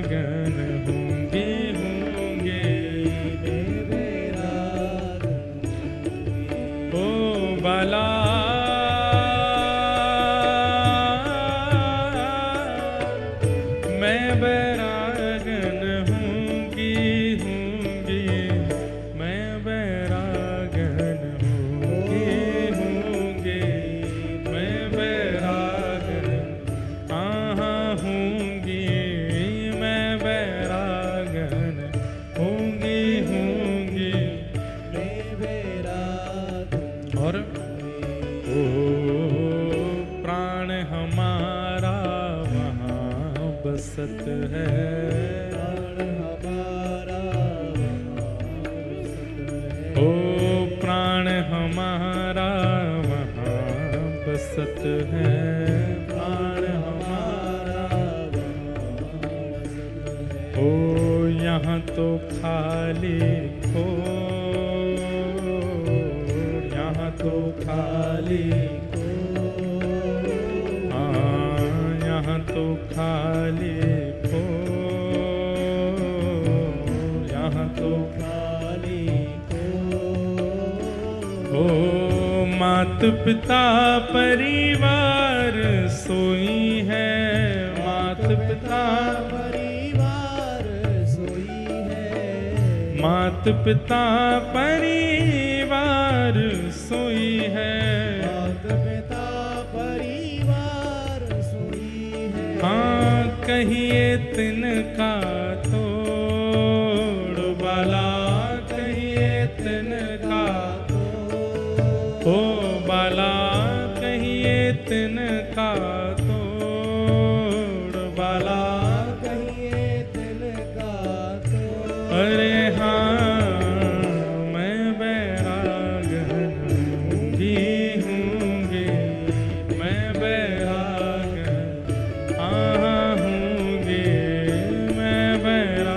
बैरागन होंगे होंगे ओ बाला मैं बैरागन होंगी होंगी मैं बैरागन होंगी होंगी मैं बैरागन होंगी मैं बैरागन होंगी होंगी मैं बैरागन। और ओ प्राण हमारा वहाँ बसत है ओ प्राण हमारा वहाँ बसत है प्राण हमारा ओ यहाँ तो खाली खो यहाँ तो खाली यहाँ तो खाली खो यहाँ तो खाली खो ओ मात पिता परिवार सोई है मात पिता परिवार सोई है मात पिता परिवार सोई है मात पिता परिवार सोई है हाँ कहिए तिनका तोड़ बाला कहिए तिनका ओ बाला कहिए तिनका तोड़ बाला कहिए तिनका तोड़ अरे हाँ मैं बैरागन होंगी होंगी मैं बैरागन होंगी मैं बैरागन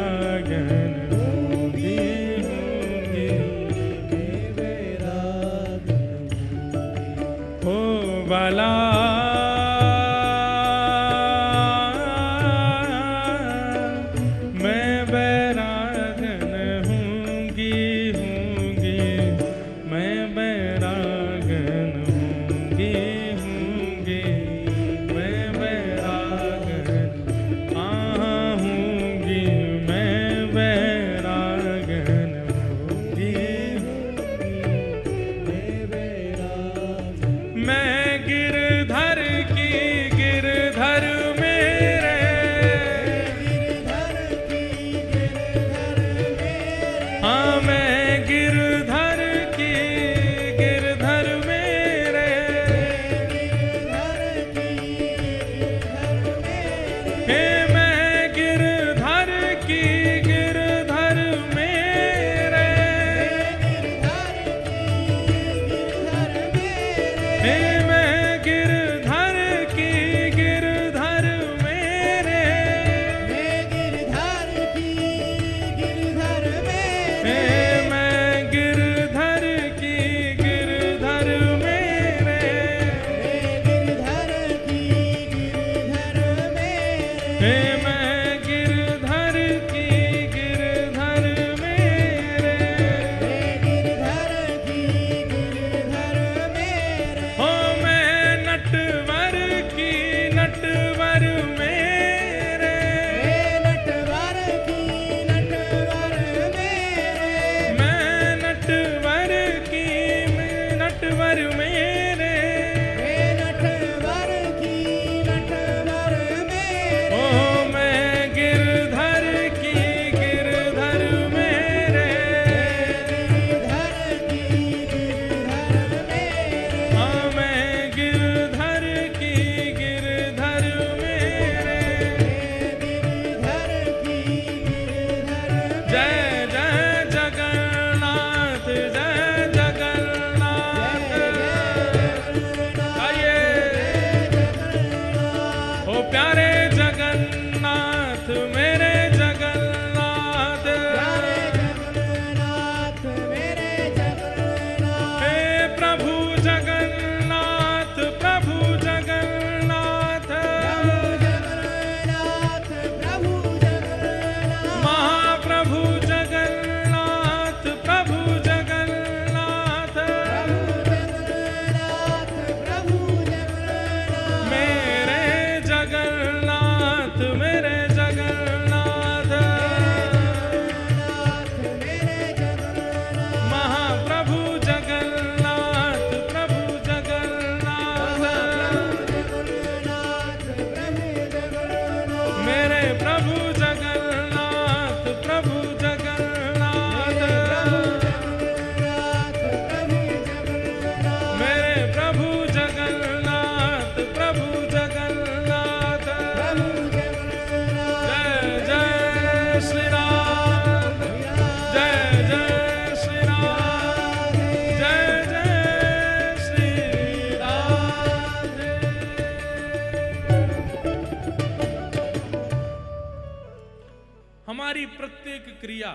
हमारी प्रत्येक क्रिया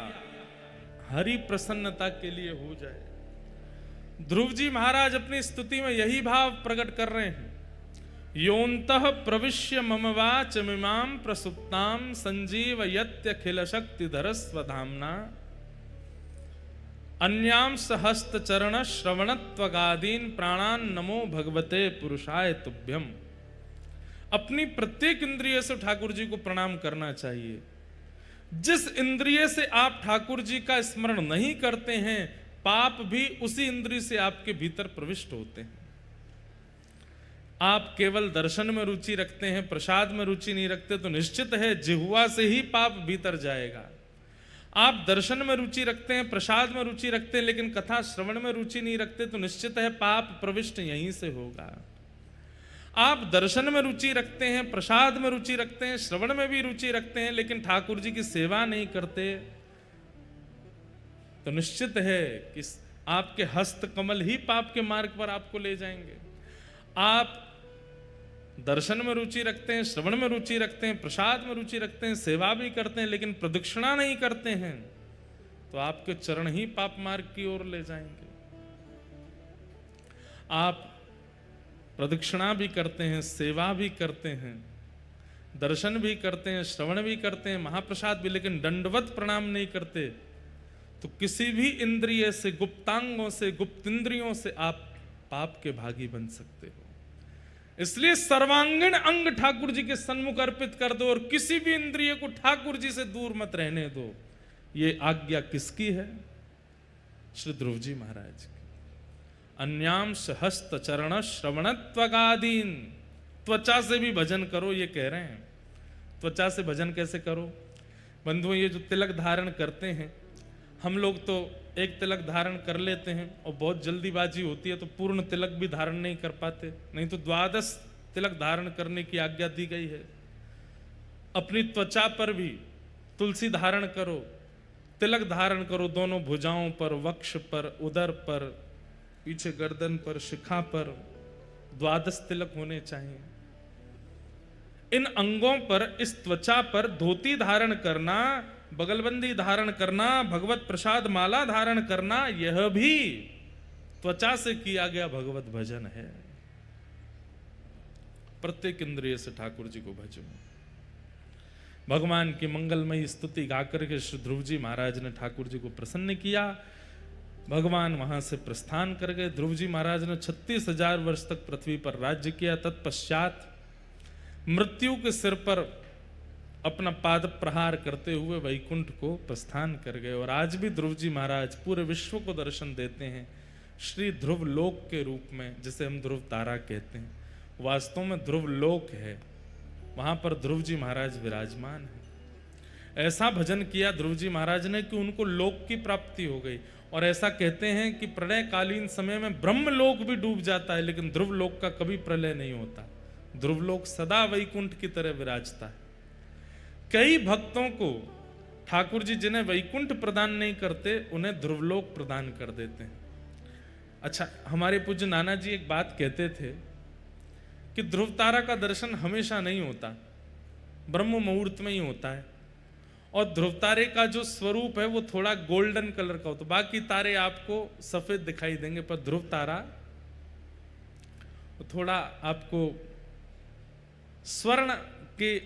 हरि प्रसन्नता के लिए हो जाए। ध्रुव जी महाराज अपनी स्तुति में यही भाव प्रकट कर रहे हैं, योन्तः प्रविश्य मम वाचमिमां प्रसुप्तां संजीवयत्यखिल शक्तिधर स्वधाम्ना अन्यांश हस्त चरण श्रवणत्वगादीन प्राणान नमो भगवते पुरुषाय तुभ्यम। अपनी प्रत्येक इंद्रिय से ठाकुर जी को प्रणाम करना चाहिए। जिस इंद्रिय से आप ठाकुर जी का स्मरण नहीं करते हैं, पाप भी उसी इंद्रिय से आपके भीतर प्रविष्ट होते हैं। आप केवल दर्शन में रुचि रखते हैं, प्रसाद में रुचि नहीं रखते, तो निश्चित है जिह्वा से ही पाप भीतर जाएगा। आप दर्शन में रुचि रखते हैं, प्रसाद में रुचि रखते हैं, लेकिन कथा श्रवण में रुचि नहीं रखते, तो निश्चित है पाप प्रविष्ट यहीं से होगा। आप दर्शन में रुचि रखते हैं, प्रसाद में रुचि रखते हैं, श्रवण में भी रुचि रखते हैं, लेकिन ठाकुर जी की सेवा नहीं करते, तो निश्चित है कि आपके हस्त कमल ही पाप के मार्ग पर आपको ले जाएंगे। आप दर्शन में रुचि रखते हैं, श्रवण में रुचि रखते हैं, प्रसाद में रुचि रखते हैं, सेवा भी करते हैं, लेकिन प्रदक्षिणा नहीं करते हैं, तो आपके चरण ही पाप मार्ग की ओर ले जाएंगे। आप प्रदक्षिणा भी करते हैं, सेवा भी करते हैं, दर्शन भी करते हैं, श्रवण भी करते हैं, महाप्रसाद भी, लेकिन दंडवत प्रणाम नहीं करते, तो किसी भी इंद्रिय से, गुप्तांगों से, गुप्त इंद्रियों से आप पाप के भागी बन सकते हो। इसलिए सर्वांगीण अंग ठाकुर जी के सन्मुख अर्पित कर दो और किसी भी इंद्रिय को ठाकुर जी से दूर मत रहने दो। ये आज्ञा किसकी है? श्री ध्रुव जी महाराज की। अन्यांश हस्त चरण श्रवणत्वगादीन, त्वचा से भी भजन करो, ये कह रहे हैं। त्वचा से भजन कैसे करो? बंधुओं, ये जो तिलक धारण करते हैं, हम लोग तो एक तिलक धारण कर लेते हैं और बहुत जल्दीबाजी होती है तो पूर्ण तिलक भी धारण नहीं कर पाते, नहीं तो 12 तिलक धारण करने की आज्ञा दी गई है। अपनी त्वचा पर भी तुलसी धारण करो, तिलक धारण करो, दोनों भुजाओं पर, वक्ष पर, उदर पर, पीछे गर्दन पर, शिखा पर 12 तिलक होने चाहिए। इन अंगों पर, इस त्वचा पर धोती धारण करना, बगलबंदी धारण करना, भगवत प्रसाद माला धारण करना, यह भी त्वचा से किया गया भगवत भजन है। प्रत्येक इंद्रिय से ठाकुर जी को भजो। भगवान की मंगलमयी स्तुति गाकर के श्री ध्रुव जी महाराज ने ठाकुर जी को प्रसन्न किया। भगवान वहां से प्रस्थान कर गए। ध्रुव जी महाराज ने 36,000 वर्ष तक पृथ्वी पर राज्य किया। तत्पश्चात मृत्यु के सिर पर अपना पाद प्रहार करते हुए वैकुंठ को प्रस्थान कर गए। और आज भी ध्रुव जी महाराज पूरे विश्व को दर्शन देते हैं श्री ध्रुव लोक के रूप में, जिसे हम ध्रुव तारा कहते हैं। वास्तव में ध्रुव लोक है, वहां पर ध्रुव जी महाराज विराजमान है। ऐसा भजन किया ध्रुव जी महाराज ने कि उनको लोक की प्राप्ति हो गई। और ऐसा कहते हैं कि प्रलय कालीन समय में ब्रह्म लोक भी डूब जाता है, लेकिन ध्रुव लोक का कभी प्रलय नहीं होता। ध्रुव लोक सदा वैकुंठ की तरह विराजता है। कई भक्तों को ठाकुर जी जिन्हें वैकुंठ प्रदान नहीं करते, उन्हें ध्रुवलोक प्रदान कर देते हैं। अच्छा, हमारे पूज्य नाना जी एक बात कहते थे कि ध्रुव तारा का दर्शन हमेशा नहीं होता, ब्रह्म मुहूर्त में ही होता है। और ध्रुव तारे का जो स्वरूप है वो थोड़ा गोल्डन कलर का होता है। बाकी तारे आपको सफेद दिखाई देंगे, पर ध्रुव तारा थोड़ा आपको स्वर्ण के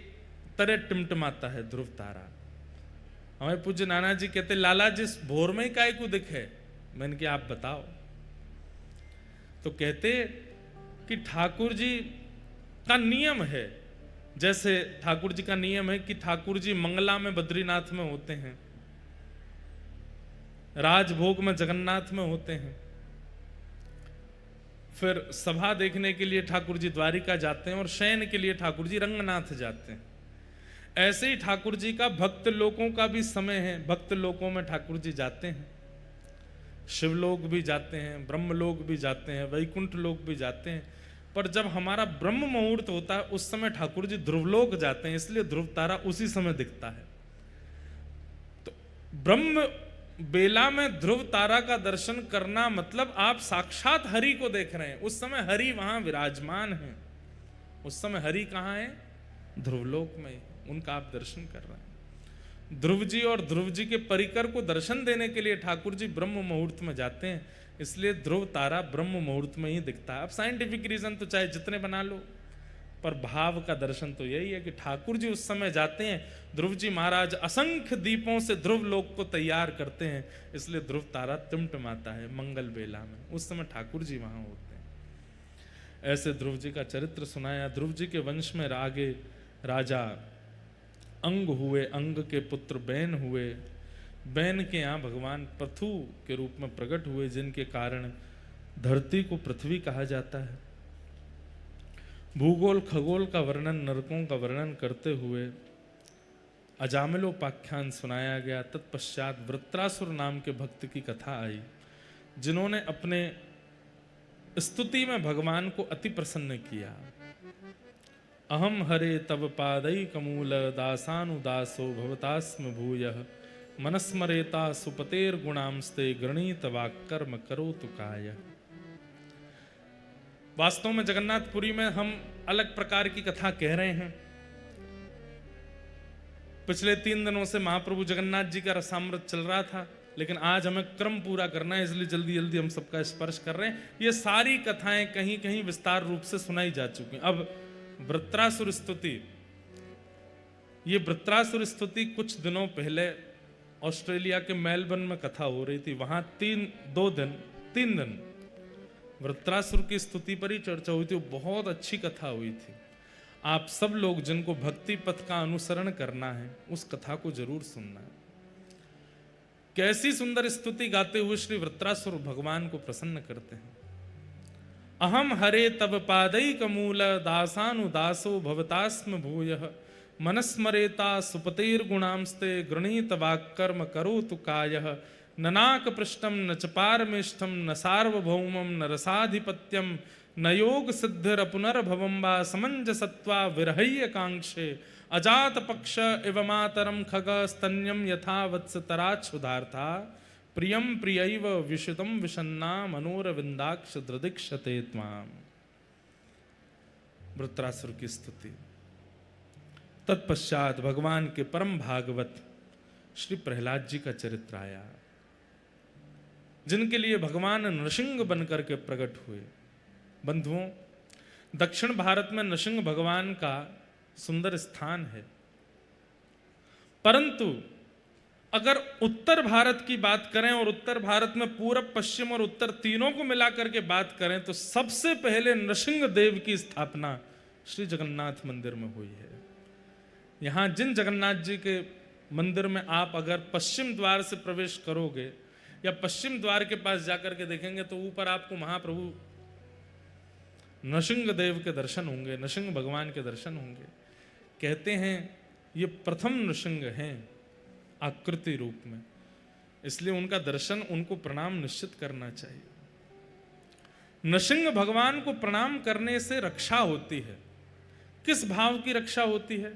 तरह टिमटिमाता है। ध्रुव तारा, हमारे पूज्य नाना जी कहते, लाला जिस भोर में काय को दिखे। मैंने कहा आप बताओ। तो कहते कि ठाकुर जी का नियम है, जैसे ठाकुर जी का नियम है कि ठाकुर जी मंगला में बद्रीनाथ में होते हैं, राजभोग में जगन्नाथ में होते हैं, फिर सभा देखने के लिए ठाकुर जी द्वारिका जाते हैं, और शयन के लिए ठाकुर जी रंगनाथ जाते हैं। ऐसे ही ठाकुर जी का भक्त लोकों का भी समय है। भक्त लोकों में ठाकुर जी जाते हैं, शिवलोक भी जाते हैं, ब्रह्मलोक भी जाते हैं, वैकुंठ लोक भी जाते हैं। पर जब हमारा ब्रह्म मुहूर्त होता है उस समय ठाकुर जी ध्रुवलोक जाते हैं, इसलिए ध्रुव तारा उसी समय दिखता है। तो ब्रह्म बेला में ध्रुव तारा का दर्शन करना मतलब आप साक्षात हरि को देख रहे हैं। उस समय हरि वहां विराजमान है। उस समय हरि कहाँ है? ध्रुवलोक में, उनका आप दर्शन कर रहे हैं। ध्रुव जी और ध्रुव जी के परिकर को दर्शन देने के लिए ठाकुर जी ब्रह्म मुहूर्त में जाते हैं, इसलिए ध्रुव तारा ब्रह्म मुहूर्त में ही दिखता है। अब साइंटिफिक रीजन तो चाहे जितने बना लो, पर भाव का दर्शन तो यही है कि ठाकुर जी उस समय जाते हैं, ध्रुव जी महाराज असंख्य दीपों से ध्रुव लोक को तैयार करते हैं, इसलिए ध्रुव तारा टिमटिमाता है मंगल बेला में, उस समय ठाकुर जी वहां होते हैं। ऐसे ध्रुव जी का चरित्र सुनाया। ध्रुव जी के वंश में आगे राजा अंग हुए, अंग के पुत्र बैन हुए, बैन के यहाँ भगवान पृथु के रूप में प्रकट हुए, जिनके कारण धरती को पृथ्वी कहा जाता है। भूगोल खगोल का वर्णन, नरकों का वर्णन करते हुए अजामिलोपाख्यान सुनाया गया। तत्पश्चात वृत्रासुर नाम के भक्त की कथा आई, जिन्होंने अपने स्तुति में भगवान को अति प्रसन्न किया। अहम हरे तव पादई कमूल दासानुदासो भवतास्म भूयः मनस्मरेता सुपतेर गुणांस्ते गृणीत वाक्कर्म करोतु कायः। वास्तव में जगन्नाथपुरी में हम अलग प्रकार की कथा कह रहे हैं। पिछले 3 दिनों से महाप्रभु जगन्नाथ जी का रसामृत चल रहा था, लेकिन आज हमें क्रम पूरा करना है, इसलिए जल्दी जल्दी हम सबका स्पर्श कर रहे हैं। ये सारी कथाएं कहीं कहीं विस्तार रूप से सुनाई जा चुकी हैं। अब वृत्रासुर स्तुति, ये वृत्रासुर स्तुति कुछ दिनों पहले ऑस्ट्रेलिया के मेलबर्न में कथा हो रही थी। वहां 3 दिन वृत्रासुर की स्तुति पर ही चर्चा हुई थी। बहुत अच्छी कथा हुई थी। आप सब लोग जिनको भक्ति पथ का अनुसरण करना है, उस कथा को जरूर सुनना है। कैसी सुंदर स्तुति गाते हुए श्री वृत्रासुर भगवान को प्रसन्न करते हैं। अहम हरे तब पादैक मूल दासानुदासो भवतास्म भूयः मनस्मरेता सुपतेर गुणांस्ते गृणीत वाक्कर्म करोतु कायः ननाक पृष्ठम न च पारमेष्ठम न सार्वभौमम न रसाधिपत्यम न योग सिद्धिर पुनर्भवम वा समंजसत्वा विरहय्य कांक्षे अजात पक्ष इव मातरम खग स्तन्यम यथा वत्स तराच्छुधार्था प्रियम प्रियैव विशुतम विषन्ना मनोरविंदाक्ष दृदिक्षते त्वाम। वृत्रासुर की स्तुति। तत्पश्चात भगवान के परम भागवत श्री प्रहलाद जी का चरित्र आया, जिनके लिए भगवान नृसिंह बनकर के प्रकट हुए। बंधुओं, दक्षिण भारत में नृसिंह भगवान का सुंदर स्थान है, परंतु अगर उत्तर भारत की बात करें और उत्तर भारत में पूरब पश्चिम और उत्तर तीनों को मिलाकर के बात करें, तो सबसे पहले नृसिंह देव की स्थापना श्री जगन्नाथ मंदिर में हुई है। यहां जिन जगन्नाथ जी के मंदिर में आप अगर पश्चिम द्वार से प्रवेश करोगे या पश्चिम द्वार के पास जाकर के देखेंगे, तो ऊपर आपको महाप्रभु नृसिंह देव के दर्शन होंगे, नृसिंह भगवान के दर्शन होंगे। कहते हैं ये प्रथम नृसिंह हैं आकृति रूप में, इसलिए उनका दर्शन, उनको प्रणाम निश्चित करना चाहिए। नृसिंह भगवान को प्रणाम करने से रक्षा होती है। किस भाव की रक्षा होती है?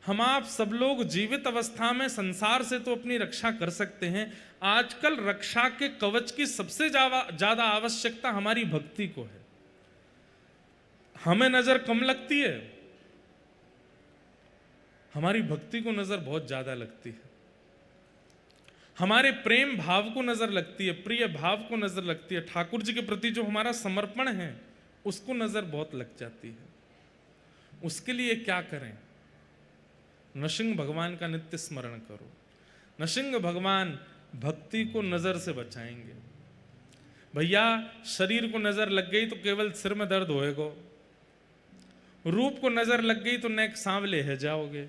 हम आप सब लोग जीवित अवस्था में संसार से तो अपनी रक्षा कर सकते हैं, आजकल रक्षा के कवच की सबसे ज्यादा आवश्यकता हमारी भक्ति को है। हमें नजर कम लगती है, हमारी भक्ति को नजर बहुत ज्यादा लगती है। हमारे प्रेम भाव को नजर लगती है, प्रिय भाव को नजर लगती है, ठाकुर जी के प्रति जो हमारा समर्पण है उसको नजर बहुत लग जाती है। उसके लिए क्या करें? नृसिंह भगवान का नित्य स्मरण करो। नृसिंह भगवान भक्ति को नजर से बचाएंगे। भैया, शरीर को नजर लग गई तो केवल सिर में दर्द होएगा, रूप को नजर लग गई तो नेक सांवले है जाओगे,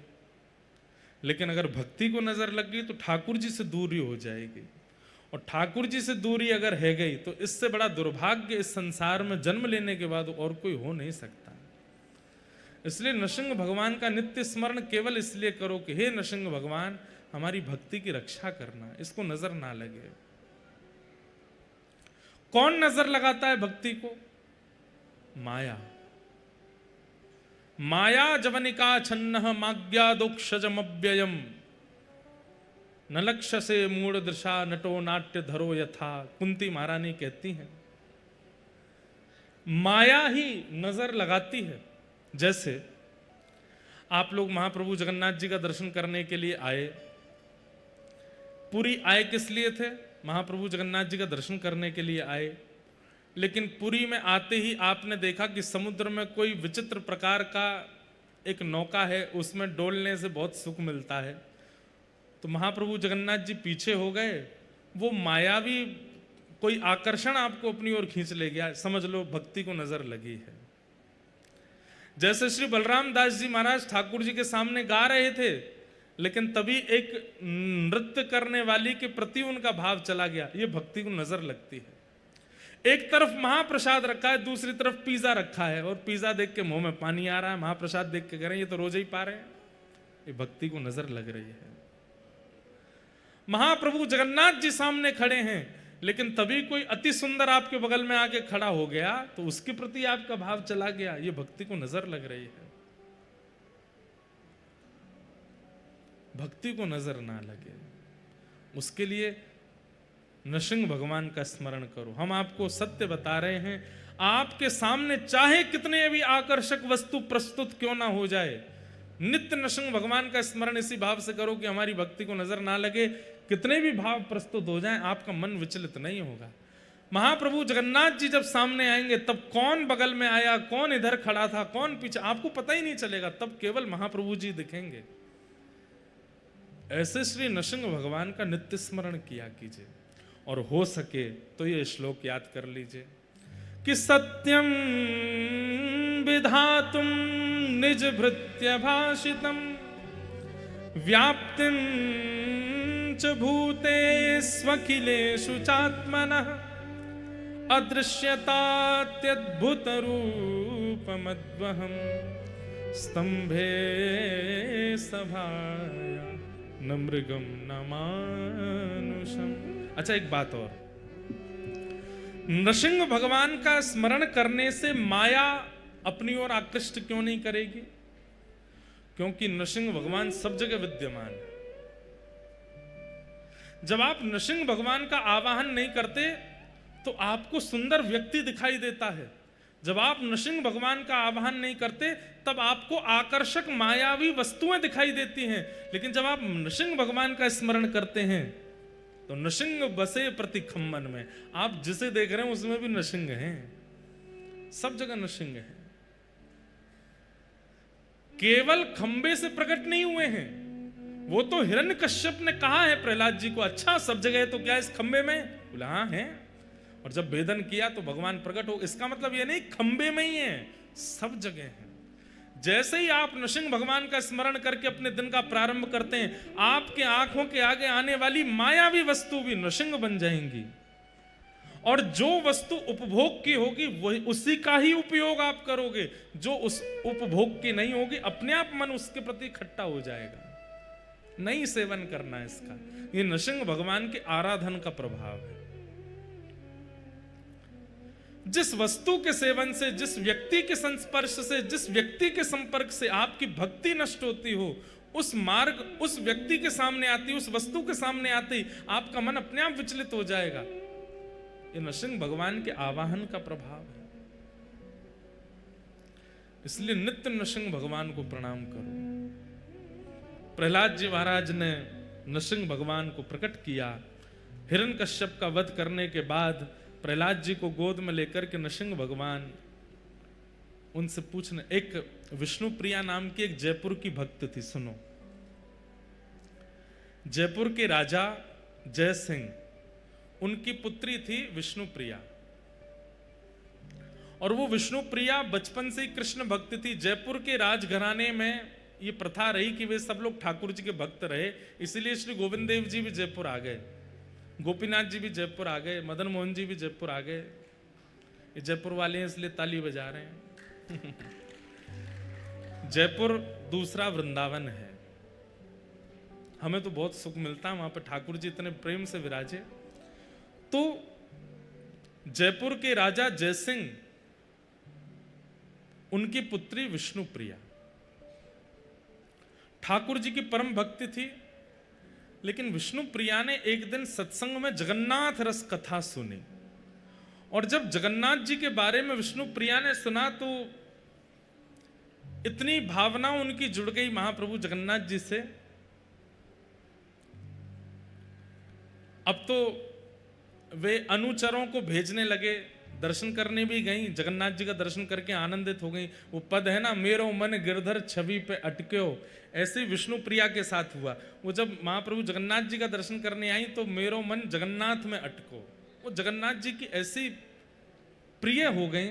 लेकिन अगर भक्ति को नजर लग गई तो ठाकुर जी से दूरी हो जाएगी। और ठाकुर जी से दूरी अगर है गई तो इससे बड़ा दुर्भाग्य इस संसार में जन्म लेने के बाद और कोई हो नहीं सकता। इसलिए नृसिंह भगवान का नित्य स्मरण केवल इसलिए करो कि हे नृसिंह भगवान, हमारी भक्ति की रक्षा करना, इसको नजर ना लगे। कौन नजर लगाता है भक्ति को? माया। माया जवनिका छन्न माज्ञादोक्षजमव्ययम न लक्ष्य से मूढ़ दृशा नटो नाट्य धरो यथा। कुंती महारानी कहती हैं माया ही नजर लगाती है। जैसे आप लोग महाप्रभु जगन्नाथ जी का दर्शन करने के लिए आए। पुरी आए किस लिए थे? महाप्रभु जगन्नाथ जी का दर्शन करने के लिए आए। लेकिन पुरी में आते ही आपने देखा कि समुद्र में कोई विचित्र प्रकार का एक नौका है, उसमें डोलने से बहुत सुख मिलता है। तो महाप्रभु जगन्नाथ जी पीछे हो गए। वो मायावी कोई आकर्षण आपको अपनी ओर खींच ले गया, समझ लो भक्ति को नजर लगी है। जैसे श्री बलराम दास जी महाराज ठाकुर जी के सामने गा रहे थे, लेकिन तभी एक नृत्य करने वाली के प्रति उनका भाव चला गया, ये भक्ति को नजर लगती है। एक तरफ महाप्रसाद रखा है, दूसरी तरफ पिज्जा रखा है, और पिज्जा देख के मुंह में पानी आ रहा है, महाप्रसाद देख के कह रहे हैं ये तो रोज ही पा रहे हैं। ये भक्ति को नजर लग रही है। महाप्रभु जगन्नाथ जी सामने खड़े हैं, लेकिन तभी कोई अति सुंदर आपके बगल में आके खड़ा हो गया, तो उसके प्रति आपका भाव चला गया, ये भक्ति को नजर लग रही है। भक्ति को नजर ना लगे, उसके लिए नृसिंह भगवान का स्मरण करो। हम आपको सत्य बता रहे हैं, आपके सामने चाहे कितने भी आकर्षक वस्तु प्रस्तुत क्यों ना हो जाए, नित्य नृसिंह भगवान का स्मरण इसी भाव से करो कि हमारी भक्ति को नजर ना लगे। कितने भी भाव प्रस्तुत हो जाएं, आपका मन विचलित नहीं होगा। महाप्रभु जगन्नाथ जी जब सामने आएंगे, तब कौन बगल में आया, कौन इधर खड़ा था, कौन पीछे, आपको पता ही नहीं चलेगा। तब केवल महाप्रभु जी दिखेंगे। ऐसे श्री नृसिंह भगवान का नित्य स्मरण किया कीजिए, और हो सके तो ये श्लोक याद कर लीजिए कि सत्यम विधातुम निज भृत्य भाषितम व्याप्तिं च भूते स्वखिलेषु चात्मनः अदृश्यतात्यद्भुत रूपमद्वहं स्तंभे सभाया न मृगम न मानुषम। अच्छा, एक बात और, नृसिंह भगवान का स्मरण करने से माया अपनी ओर आकृष्ट क्यों नहीं करेगी? क्योंकि नृसिंह भगवान सब जगह विद्यमान है। जब आप नृसिंह भगवान का आवाहन नहीं करते तो आपको सुंदर व्यक्ति दिखाई देता है। जब आप नृसिंह भगवान का आवाहन नहीं करते तब आपको आकर्षक मायावी वस्तुएं दिखाई देती हैं। लेकिन जब आप नृसिंह भगवान का स्मरण करते हैं तो नृसिंह बसे प्रति खम्मन में, आप जिसे देख रहे हैं उसमें भी नृसिंह हैं, सब जगह नृसिंह हैं। केवल खंबे से प्रकट नहीं हुए हैं, वो तो हिरण्यकश्यप ने कहा है प्रहलाद जी को, अच्छा सब जगह है तो क्या इस खंबे में? बोला हाँ है। और जब भेदन किया तो भगवान प्रकट हो। इसका मतलब ये नहीं खंबे में ही है, सब जगह है। जैसे ही आप नृसिंह भगवान का स्मरण करके अपने दिन का प्रारंभ करते हैं, आपके आंखों के आगे आने वाली मायावी वस्तु भी नृसिंह बन जाएंगी, और जो वस्तु उपभोग की होगी वही उसी का ही उपयोग आप करोगे। जो उस उपभोग की नहीं होगी, अपने आप मन उसके प्रति खट्टा हो जाएगा। नहीं सेवन करना है इसका। ये नृसिंह भगवान के आराधन का प्रभाव है। जिस वस्तु के सेवन से, जिस व्यक्ति के संस्पर्श से, जिस व्यक्ति के संपर्क से आपकी भक्ति नष्ट होती हो, उस मार्ग उस व्यक्ति के सामने आती, उस वस्तु के सामने आती, आपका मन अपने आप विचलित हो जाएगा। ये नृसिंह भगवान के आवाहन का प्रभाव है। इसलिए नित्य नृसिंह भगवान को प्रणाम करो। प्रहलाद जी महाराज ने नृसिंह भगवान को प्रकट किया। हिरण्यकश्यप का वध करने के बाद प्रहलाद जी को गोद में लेकर के नृसिंह भगवान उनसे पूछने, एक विष्णु प्रिया नाम की एक जयपुर की भक्त थी, सुनो। जयपुर के राजा जय सिंह, उनकी पुत्री थी विष्णु प्रिया, और वो विष्णु प्रिया बचपन से ही कृष्ण भक्त थी। जयपुर के राजघराने में ये प्रथा रही कि वे सब लोग ठाकुर जी के भक्त रहे, इसलिए श्री गोविंद देव जी भी जयपुर आ गए, गोपीनाथ जी भी जयपुर आ गए, मदन मोहन जी भी जयपुर आ गए। ये जयपुर वाले हैं इसलिए ताली बजा रहे हैं। जयपुर दूसरा वृंदावन है। हमें तो बहुत सुख मिलता है, वहां पर ठाकुर जी इतने प्रेम से विराजे। तो जयपुर के राजा जयसिंह, उनकी पुत्री विष्णु प्रिया ठाकुर जी की परम भक्ति थी। लेकिन विष्णु प्रिया ने एक दिन सत्संग में जगन्नाथ रस कथा सुनी, और जब जगन्नाथ जी के बारे में विष्णु प्रिया ने सुना तो इतनी भावना उनकी जुड़ गई महाप्रभु जगन्नाथ जी से। अब तो वे अनुचरों को भेजने लगे, दर्शन करने भी गई, जगन्नाथ जी का दर्शन करके आनंदित हो गई। वो पद है ना, मेरो मन गिरधर छवि पे अटक्यो, ऐसे विष्णु प्रिया के साथ हुआ। वो जब महाप्रभु जगन्नाथ जी का दर्शन करने आई तो मेरो मन जगन्नाथ में अटको, वो जगन्नाथ जी की ऐसी प्रिय हो गई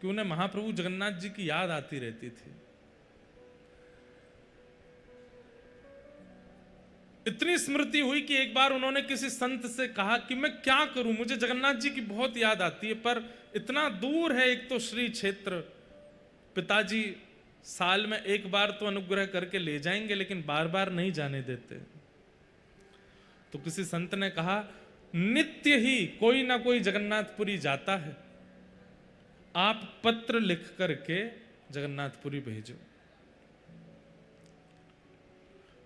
कि उन्हें महाप्रभु जगन्नाथ जी की याद आती रहती थी। इतनी स्मृति हुई कि एक बार उन्होंने किसी संत से कहा कि मैं क्या करूं, मुझे जगन्नाथ जी की बहुत याद आती है, पर इतना दूर है, एक तो श्री क्षेत्र, पिताजी साल में एक बार तो अनुग्रह करके ले जाएंगे लेकिन बार बार नहीं जाने देते। तो किसी संत ने कहा नित्य ही कोई ना कोई जगन्नाथपुरी जाता है, आप पत्र लिख करके जगन्नाथपुरी भेजो।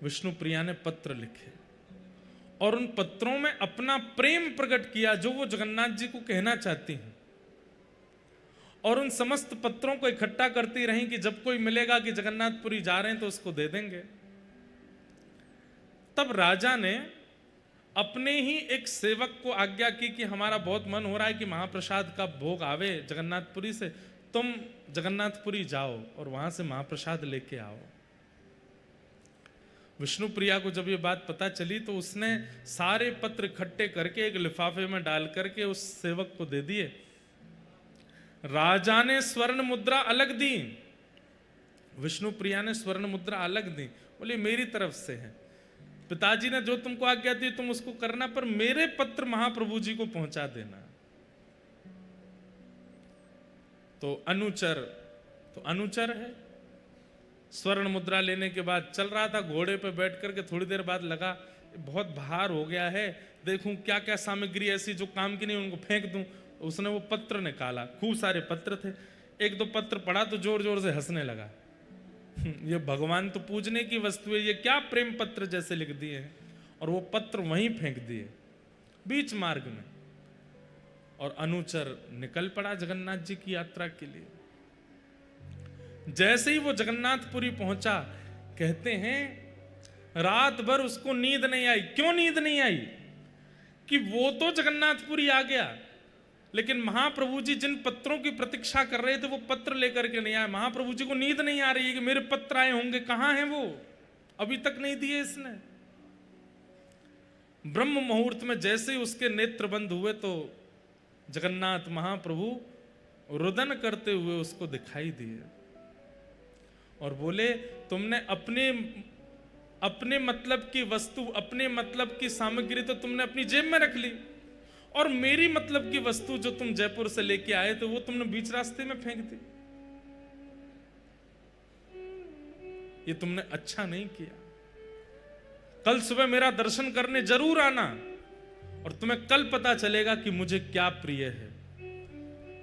विष्णु प्रिया ने पत्र लिखे और उन पत्रों में अपना प्रेम प्रकट किया जो वो जगन्नाथ जी को कहना चाहती हैं, और उन समस्त पत्रों को इकट्ठा करती रहीं कि जब कोई मिलेगा कि जगन्नाथपुरी जा रहे हैं तो उसको दे देंगे। तब राजा ने अपने ही एक सेवक को आज्ञा की कि हमारा बहुत मन हो रहा है कि महाप्रसाद का भोग आवे जगन्नाथपुरी से, तुम जगन्नाथपुरी जाओ और वहां से महाप्रसाद लेके आओ। विष्णु प्रिया को जब ये बात पता चली तो उसने सारे पत्र इकट्ठे करके एक लिफाफे में डाल करके उस सेवक को दे दिए। राजा ने स्वर्ण मुद्रा अलग दी, विष्णु प्रिया ने स्वर्ण मुद्रा अलग दी, बोले मेरी तरफ से है, पिताजी ने जो तुमको आज्ञा दी तुम उसको करना, पर मेरे पत्र महाप्रभु जी को पहुंचा देना। तो अनुचर है। स्वर्ण मुद्रा लेने के बाद चल रहा था, घोड़े पे बैठ करके थोड़ी देर बाद लगा बहुत भार हो गया है, देखूं क्या क्या सामग्री ऐसी जो काम की नहीं उनको फेंक दूं। उसने वो पत्र निकाला, खूब सारे पत्र थे, एक दो पत्र पढ़ा तो जोर जोर से हंसने लगा। ये भगवान तो पूजने की वस्तु है, ये क्या प्रेम पत्र जैसे लिख दिए हैं, और वो पत्र वहीं फेंक दिए बीच मार्ग में। और अनुचर निकल पड़ा जगन्नाथ जी की यात्रा के लिए। जैसे ही वो जगन्नाथपुरी पहुंचा, कहते हैं रात भर उसको नींद नहीं आई। क्यों नींद नहीं आई? कि वो तो जगन्नाथपुरी आ गया, लेकिन महाप्रभु जी जिन पत्रों की प्रतीक्षा कर रहे थे वो पत्र लेकर के नहीं आए। महाप्रभु जी को नींद नहीं आ रही है कि मेरे पत्र आए होंगे, कहां हैं वो, अभी तक नहीं दिए इसने। ब्रह्म मुहूर्त में जैसे ही उसके नेत्र बंद हुए तो जगन्नाथ महाप्रभु रुदन करते हुए उसको दिखाई दिए और बोले तुमने अपने मतलब की वस्तु, अपने मतलब की सामग्री तो तुमने अपनी जेब में रख ली, और मेरी मतलब की वस्तु जो तुम जयपुर से लेके आए थे वो तुमने बीच रास्ते में फेंक दी। ये तुमने अच्छा नहीं किया। कल सुबह मेरा दर्शन करने जरूर आना और तुम्हें कल पता चलेगा कि मुझे क्या प्रिय है।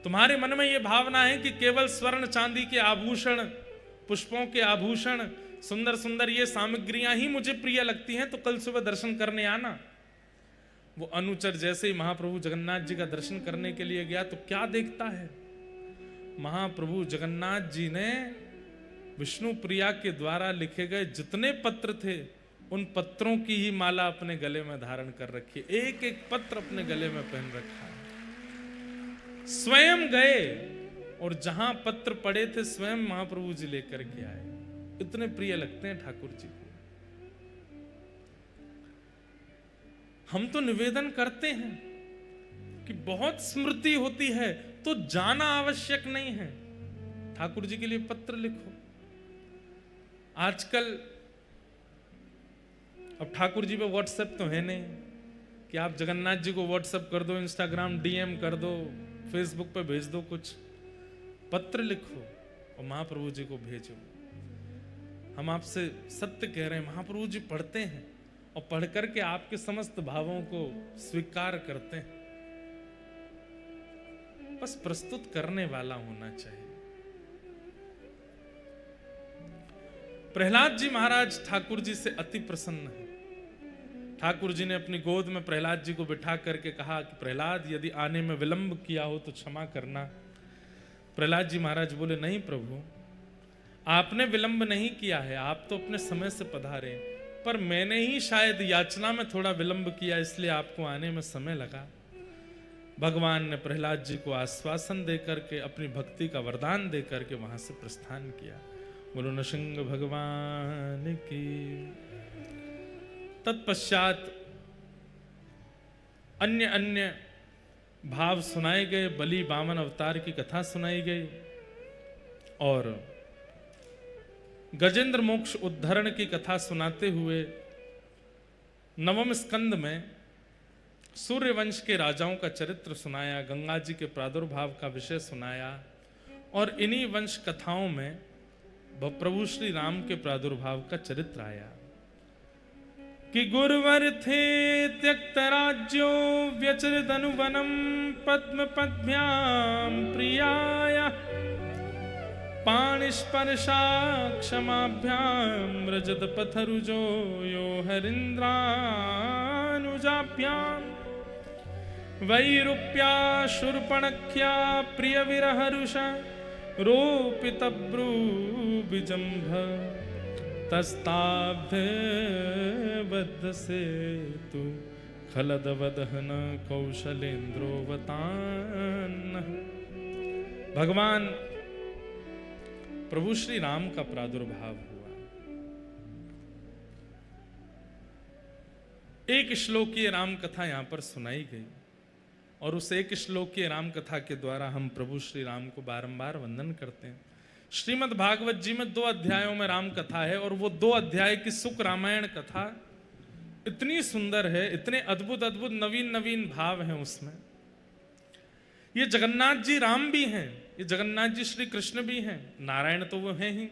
तुम्हारे मन में यह भावना है कि केवल स्वर्ण चांदी के आभूषण, पुष्पों के आभूषण, सुंदर सुंदर ये सामग्रियां ही मुझे प्रिय लगती हैं, तो कल सुबह दर्शन करने आना। वो अनुचर जैसे ही महाप्रभु जगन्नाथ जी का दर्शन करने के लिए गया तो क्या देखता है, महाप्रभु जगन्नाथ जी ने विष्णु प्रिया के द्वारा लिखे गए जितने पत्र थे उन पत्रों की ही माला अपने गले में धारण कर रखी है, एक एक पत्र अपने गले में पहन रखा है। स्वयं गए और जहां पत्र पड़े थे स्वयं महाप्रभु जी लेकर के आए। इतने प्रिय लगते हैं ठाकुर जी को। हम तो निवेदन करते हैं कि बहुत स्मृति होती है तो जाना आवश्यक नहीं है, ठाकुर जी के लिए पत्र लिखो। आजकल अब ठाकुर जी पे व्हाट्सएप तो है नहीं कि आप जगन्नाथ जी को व्हाट्सएप कर दो, इंस्टाग्राम डीएम कर दो, फेसबुक पे भेज दो, कुछ पत्र लिखो और महाप्रभु जी को भेजो। हम आपसे सत्य कह रहे हैं, महाप्रभु जी पढ़ते हैं और पढ़ करके आपके समस्त भावों को स्वीकार करते हैं। बस प्रस्तुत करने वाला होना चाहिए। प्रहलाद जी महाराज ठाकुर जी से अति प्रसन्न है। ठाकुर जी ने अपनी गोद में प्रहलाद जी को बिठा करके कहा कि प्रहलाद यदि आने में विलंब किया हो तो क्षमा करना। प्रहलाद जी महाराज बोले नहीं प्रभु, आपने विलंब नहीं किया है, आप तो अपने समय से पधारे, पर मैंने ही शायद याचना में थोड़ा विलंब किया, इसलिए आपको आने में समय लगा। भगवान ने प्रहलाद जी को आश्वासन देकर के, अपनी भक्ति का वरदान देकर के वहां से प्रस्थान किया। बोलो नृसिंह भगवान की। तत्पश्चात अन्य अन्य भाव सुनाए गए, बलि वामन अवतार की कथा सुनाई गई और गजेंद्र मोक्ष उद्धरण की कथा सुनाते हुए नवम स्कंद में सूर्यवंश के राजाओं का चरित्र सुनाया, गंगा जी के प्रादुर्भाव का विषय सुनाया और इन्हीं वंश कथाओं में प्रभु श्री राम के प्रादुर्भाव का चरित्र आया कि गुरुवर थे त्यक्त राज्यो व्यचरित अनुवनम पद्म पद्भ्याम प्रियाया पाणिस्पर्शा क्षमाभ्याम रजत पथरुजो यो हरिन्द्रानुजाभ्याम वैरूप्या शूर्पणख्या प्रिय विरहरुष रोपितब्रूबिजम्भ तस्ताब्धबद्ध सेतु खलदवदहन कौशलेन्द्रोवतान्। भगवान प्रभु श्री राम का प्रादुर्भाव हुआ। एक श्लोकीय राम कथा यहां पर सुनाई गई और उस एक श्लोकीय राम कथा के द्वारा हम प्रभु श्री राम को बारंबार वंदन करते हैं। श्रीमद् भागवत जी में 2 अध्यायों में राम कथा है और वो 2 अध्याय की सुख रामायण कथा इतनी सुंदर है, इतने अद्भुत अद्भुत नवीन नवीन भाव हैं उसमें। ये जगन्नाथ जी राम भी हैं, ये जगन्नाथ जी श्री कृष्ण भी हैं, नारायण तो वो हैं ही।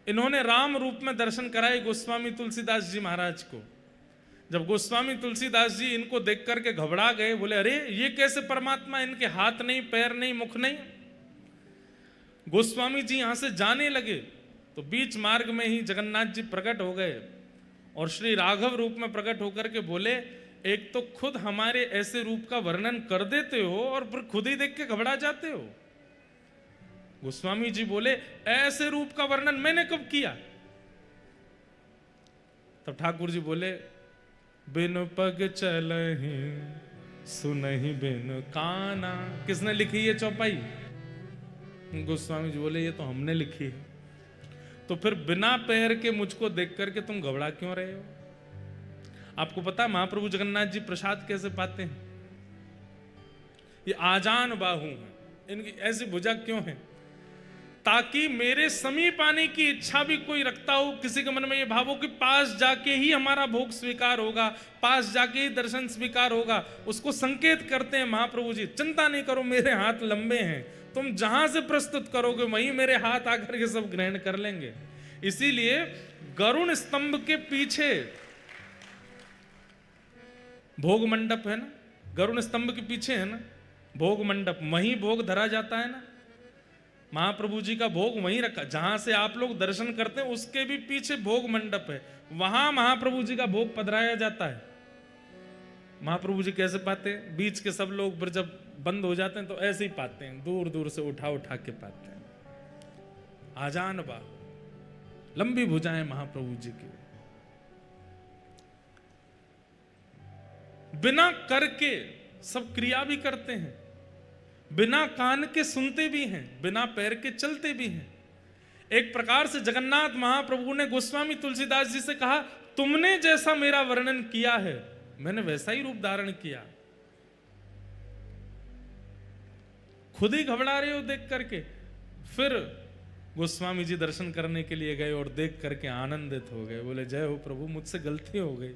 इन्होंने राम रूप में दर्शन कराए गोस्वामी तुलसीदास जी महाराज को। जब गोस्वामी तुलसीदास जी इनको देख करके घबरा गए, बोले अरे ये कैसे परमात्मा, इनके हाथ नहीं, पैर नहीं, मुख नहीं। गोस्वामी जी यहां से जाने लगे तो बीच मार्ग में ही जगन्नाथ जी प्रकट हो गए और श्री राघव रूप में प्रकट होकर के बोले, एक तो खुद हमारे ऐसे रूप का वर्णन कर देते हो और फिर खुद ही देख के घबरा जाते हो। गोस्वामी जी बोले, ऐसे रूप का वर्णन मैंने कब किया? तब ठाकुर जी बोले, बिन पग चलहि सुनहि बिन काना। किसने लिखी ये चौपाई? गोस्वामी जी बोले, ये तो हमने लिखी है। तो फिर बिना पैर के मुझको देख करके तुम घबरा क्यों रहे हो? आपको पता महाप्रभु जगन्नाथ जी प्रसाद कैसे पाते हैं? ये आजान बाहु हैं, इनकी ऐसी भुजा क्यों है? ताकि मेरे समीप आने की इच्छा भी कोई रखता हो, किसी के मन में ये भाव हो कि पास जाके ही हमारा भोग स्वीकार होगा, पास जाके ही दर्शन स्वीकार होगा, उसको संकेत करते हैं महाप्रभु जी। चिंता नहीं करो, मेरे हाथ लंबे हैं, तुम जहां से प्रस्तुत करोगे वहीं मेरे हाथ आकर के सब ग्रहण कर लेंगे। इसीलिए गरुण स्तंभ के पीछे भोग मंडप है ना, गरुण स्तंभ के पीछे है ना भोग मंडप, वहीं भोग धरा जाता है ना। महाप्रभु जी का भोग वहीं रखा, जहां से आप लोग दर्शन करते हैं उसके भी पीछे भोग मंडप है, वहां महाप्रभु जी का भोग पधराया जाता है। महाप्रभु जी कैसे पाते हैं? बीच के सब लोग फिर जब बंद हो जाते हैं तो ऐसे ही पाते हैं, दूर दूर से उठा उठा के पाते हैं। आजान बा, लंबी भुजाएं महाप्रभु जी की। बिना करके सब क्रिया भी करते हैं, बिना कान के सुनते भी हैं, बिना पैर के चलते भी हैं। एक प्रकार से जगन्नाथ महाप्रभु ने गोस्वामी तुलसीदास जी से कहा, तुमने जैसा मेरा वर्णन किया है मैंने वैसा ही रूप धारण किया। खुद ही घबरा रहे हो देख करके। फिर गोस्वामी जी दर्शन करने के लिए गए और देख करके आनंदित हो गए, बोले जय हो प्रभु, मुझसे गलती हो गई,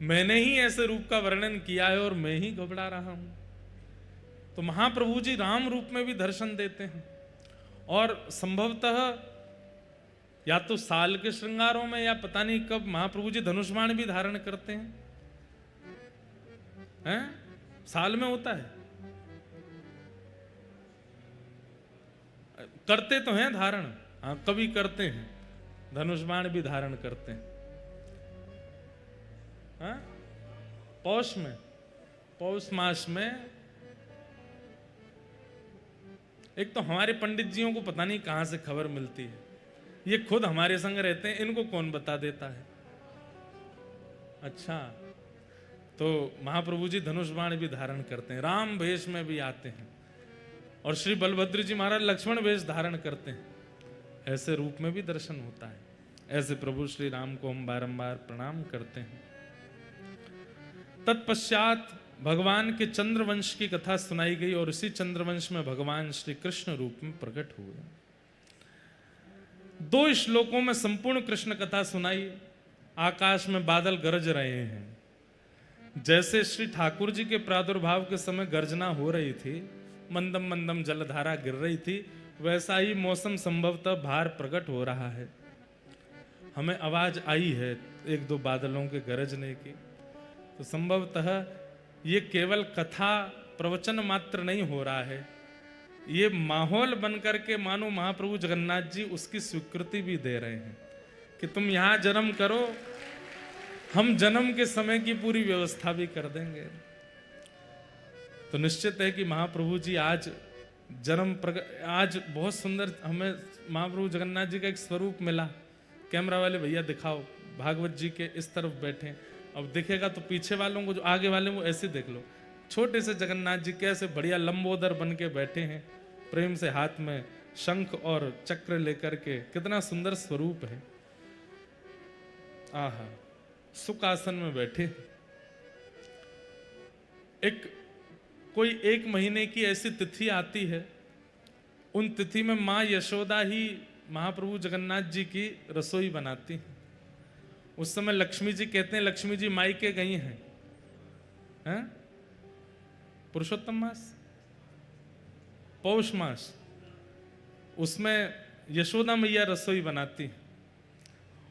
मैंने ही ऐसे रूप का वर्णन किया है और मैं ही घबरा रहा हूं। तो महाप्रभु जी राम रूप में भी दर्शन देते हैं और संभवतः या तो साल के श्रृंगारों में या पता नहीं कब महाप्रभु जी धनुष बाण भी धारण करते हैं। साल में होता है, करते तो हैं धारण, हाँ कभी करते हैं, धनुष बाण भी धारण करते हैं। हाँ? पौष में, पौष मास में एक तो हमारे पंडित जियों को पता नहीं कहां से खबर मिलती है, ये खुद हमारे संग रहते हैं, इनको कौन बता देता है। अच्छा, तो महाप्रभु जी धनुष बाण भी धारण करते हैं, राम वेश में भी आते हैं, और श्री बलभद्र जी महाराज लक्ष्मण वेश धारण करते हैं, ऐसे रूप में भी दर्शन होता है। ऐसे प्रभु श्री राम को हम बारंबार प्रणाम करते हैं। तत्पश्चात भगवान के चंद्रवंश की कथा सुनाई गई, और इसी चंद्रवंश में भगवान श्री कृष्ण रूप में प्रकट हुए। 2 श्लोकों में संपूर्ण कृष्ण कथा सुनाई। आकाश में बादल गरज रहे हैं, जैसे श्री ठाकुर जी के प्रादुर्भाव के समय गर्जना हो रही थी, मंदम मंदम जलधारा गिर रही थी, वैसा ही मौसम संभवतः बाहर प्रकट हो रहा है। हमें आवाज आई है 1-2 बादलों के गरजने की, तो संभवतः ये केवल कथा प्रवचन मात्र नहीं हो रहा है, ये माहौल बनकर के मानो महाप्रभु जगन्नाथ जी उसकी स्वीकृति भी दे रहे हैं कि तुम यहां जन्म करो, हम जन्म के समय की पूरी व्यवस्था भी कर देंगे। तो निश्चित है कि महाप्रभु जी आज आज बहुत सुंदर हमें महाप्रभु जगन्नाथ जी का एक स्वरूप मिला। कैमरा वाले भैया दिखाओ, भागवत जी के इस तरफ बैठे, अब दिखेगा तो पीछे वालों को, जो आगे वाले वो ऐसे देख लो, छोटे से जगन्नाथ जी कैसे बढ़िया लंबोदर बन के बैठे हैं, प्रेम से हाथ में शंख और चक्र लेकर के, कितना सुंदर स्वरूप है। आहा, सुख आसन में बैठे। कोई 1 महीने की ऐसी तिथि आती है, उन तिथि में माँ यशोदा ही महाप्रभु जगन्नाथ जी की रसोई बनाती हैं। उस समय लक्ष्मी जी कहते हैं, लक्ष्मी जी मायके गई हैं, पुरुषोत्तम मास, पौष मास, उसमें यशोदा मैया रसोई बनाती है,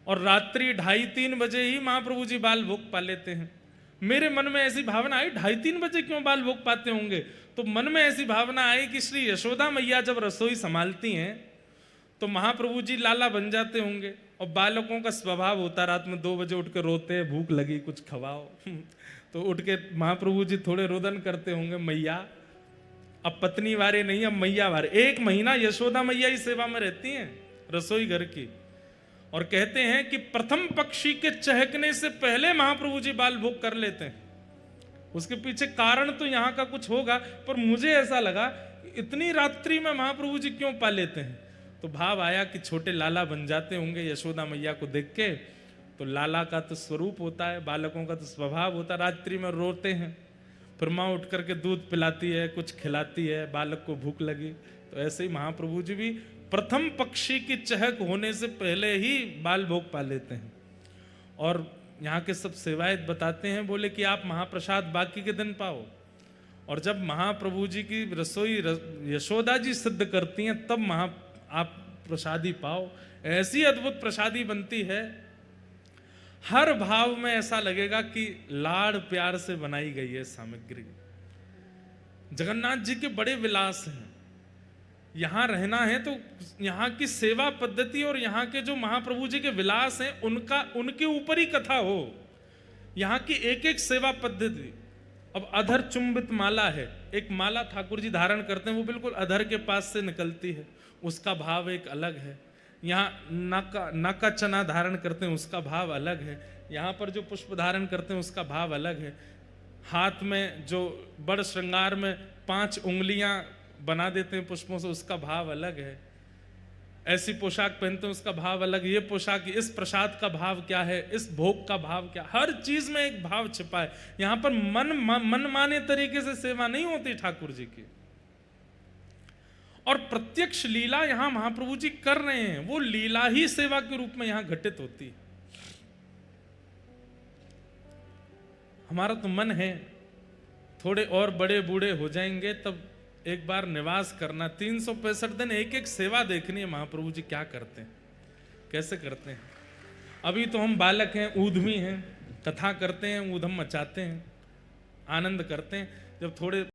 और रात्रि 2:30-3 बजे ही महाप्रभु जी बाल भोग पा लेते हैं। मेरे मन में ऐसी भावना आई, 2:30-3 बजे क्यों बाल भोग पाते होंगे? तो मन में ऐसी भावना आई कि श्री यशोदा मैया जब रसोई संभालती हैं तो महाप्रभु जी लाला बन जाते होंगे, और बालकों का स्वभाव होता रात में 2 बजे उठ के रोते हैं, भूख लगी कुछ खवाओ तो उठ के महाप्रभु जी थोड़े रोदन करते होंगे, मैया अब पत्नी वारे नहीं, अब मैया वारे। 1 महीना यशोदा मैया ही सेवा में रहती हैं रसोई घर की, और कहते हैं कि प्रथम पक्षी के चहकने से पहले महाप्रभु जी बाल भोग कर लेते हैं। उसके पीछे कारण तो यहाँ का कुछ होगा, पर मुझे ऐसा लगा इतनी रात्रि में महाप्रभु जी क्यों पा लेते हैं? तो भाव आया कि छोटे लाला बन जाते होंगे यशोदा मैया को देख के। तो लाला का तो स्वरूप होता है, बालकों का तो स्वभाव होता है, रात्रि में रोते हैं, फिर माँ उठ करके दूध पिलाती है, कुछ खिलाती है, बालक को भूख लगी। तो ऐसे ही महाप्रभु जी भी प्रथम पक्षी की चहक होने से पहले ही बाल भोग पा लेते हैं। और यहाँ के सब सेवायत बताते हैं, बोले कि आप महाप्रसाद बाकी के दिन पाओ, और जब महाप्रभु जी की रसोई यशोदा जी सिद्ध करती हैं तब आप प्रसादी पाओ। ऐसी अद्भुत प्रसादी बनती है, हर भाव में ऐसा लगेगा कि लाड़ प्यार से बनाई गई है सामग्री। जगन्नाथ जी के बड़े विलास हैं, यहां रहना है तो यहाँ की सेवा पद्धति और यहाँ के जो महाप्रभु जी के विलास हैं उनके ऊपर ही कथा हो। यहाँ की एक एक सेवा पद्धति, अब अधर चुंबित माला है, एक माला ठाकुर जी धारण करते हैं, वो बिल्कुल अधर के पास से निकलती है, उसका भाव एक अलग है। यहाँ नाका चना धारण करते हैं, उसका भाव अलग है। यहाँ पर जो पुष्प धारण करते हैं उसका भाव अलग है। हाथ में जो बड़ श्रृंगार में 5 उंगलियां बना देते हैं पुष्पों से, उसका भाव अलग है। ऐसी पोशाक पहनते हैं, उसका भाव अलग। ये पोशाक, इस प्रसाद का भाव क्या है, इस भोग का भाव क्या, हर चीज में एक भाव छिपा है। यहाँ पर मन माने तरीके से सेवा नहीं होती ठाकुर जी की, और प्रत्यक्ष लीला यहां महाप्रभु जी कर रहे हैं, वो लीला ही सेवा के रूप में यहां घटित होती है। हमारा तो मन है थोड़े और बड़े बूढ़े हो जाएंगे तब एक बार निवास करना, 365 दिन एक एक सेवा देखनी है महाप्रभु जी क्या करते हैं, कैसे करते हैं। अभी तो हम बालक हैं, ऊधमी हैं, कथा करते हैं, ऊधम मचाते हैं, आनंद करते हैं। जब थोड़े